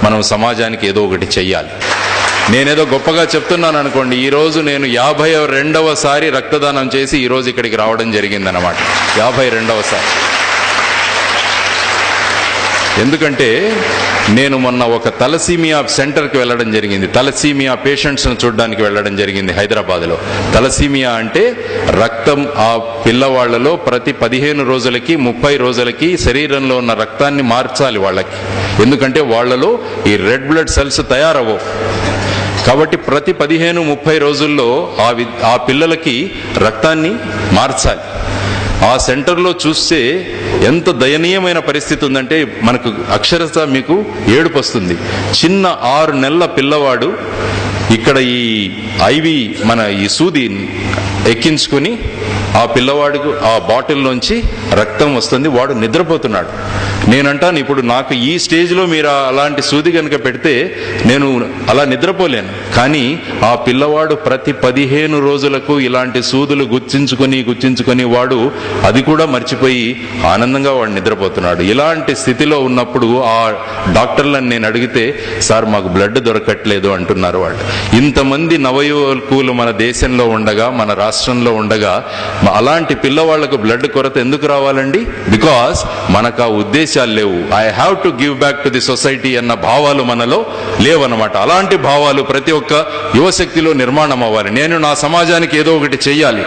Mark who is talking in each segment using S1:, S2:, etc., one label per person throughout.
S1: మనం సమాజానికి ఏదో ఒకటి చెయ్యాలి. నేనేదో గొప్పగా చెప్తున్నాను అనుకోండి, ఈరోజు నేను 52వ రక్తదానం చేసి ఈరోజు ఇక్కడికి రావడం జరిగిందన్నమాట. 52వ. ఎందుకంటే నేను మొన్న ఒక తలసీమియా సెంటర్కి వెళ్ళడం జరిగింది. తలసీమియా పేషెంట్స్ను చూడడానికి వెళ్ళడం జరిగింది హైదరాబాద్లో. తలసీమియా అంటే రక్తం ఆ పిల్లవాళ్లలో ప్రతి 15 రోజులకి 30 రోజులకి శరీరంలో ఉన్న రక్తాన్ని మార్చాలి వాళ్ళకి. ఎందుకంటే వాళ్లలో ఈ రెడ్ బ్లడ్ సెల్స్ తయారవ్వవు. కాబట్టి ప్రతి 15-30 రోజుల్లో ఆ పిల్లలకి రక్తాన్ని మార్చాలి. ఆ సెంటర్లో చూస్తే ఎంత దయనీయమైన పరిస్థితి ఉందంటే మనకు అక్షరశః మీకు ఏడుపు వస్తుంది. చిన్న 6 నెలల పిల్లవాడు ఇక్కడ ఈ ఐవి ఈ సూది ఎక్కించుకొని ఆ పిల్లవాడికి ఆ బాటిల్లోంచి రక్తం వస్తుంది, వాడు నిద్రపోతున్నాడు. నేనంటాను, ఇప్పుడు నాకు ఈ స్టేజ్లో మీరు అలాంటి సూది కనుక పెడితే నేను అలా నిద్రపోలేను. కానీ ఆ పిల్లవాడు ప్రతి 15 రోజులకు ఇలాంటి సూదులు గుచ్చించుకొని వాడు అది కూడా మర్చిపోయి ఆనందంగా వాడు నిద్రపోతున్నాడు. ఇలాంటి స్థితిలో ఉన్నప్పుడు ఆ డాక్టర్లను నేను అడిగితే, సార్ మాకు బ్లడ్ దొరకట్లేదు అంటున్నారు వాళ్ళు. ఇంతమంది నవయువకులు మన దేశంలో ఉండగా, మన రాష్ట్రంలో ఉండగా అలాంటి పిల్లవాళ్లకు బ్లడ్ కొరత ఎందుకు రావాలండి? బికాస్ మనకు ఆ ఉద్దేశాలు లేవు. I have to give back to the society అన్న భావాలు మనలో లేవన్నమాట. అలాంటి భావాలు ప్రతి ఒక్క యువశక్తిలో నిర్మాణం అవ్వాలి. నేను నా సమాజానికి ఏదో ఒకటి చెయ్యాలి.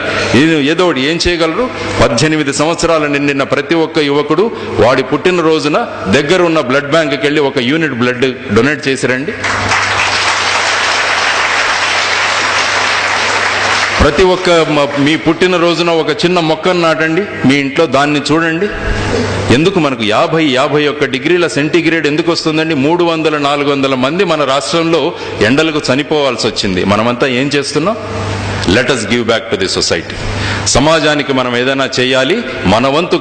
S1: ఏదో ఒకటి ఏం చేయగలరు? 18 సంవత్సరాలు నిండిన ప్రతి ఒక్క యువకుడు వాడి పుట్టినరోజున దగ్గర ఉన్న బ్లడ్ బ్యాంక్కి వెళ్ళి 1 యూనిట్ బ్లడ్ డొనేట్ చేసి రండి. ప్రతి ఒక్క మీ పుట్టినరోజున ఒక చిన్న మొక్కను నాటండి మీ ఇంట్లో, దాన్ని చూడండి. ఎందుకు మనకు 50-51 డిగ్రీల సెంటీగ్రేడ్ ఎందుకు వస్తుందండి? 300-400 మంది మన రాష్ట్రంలో ఎండలకు చనిపోవాల్సి వచ్చింది. మనమంతా ఏం చేస్తున్నాం? Let us give back to the society. సమాజానికి మనం ఏదైనా చేయాలి. మన వంతు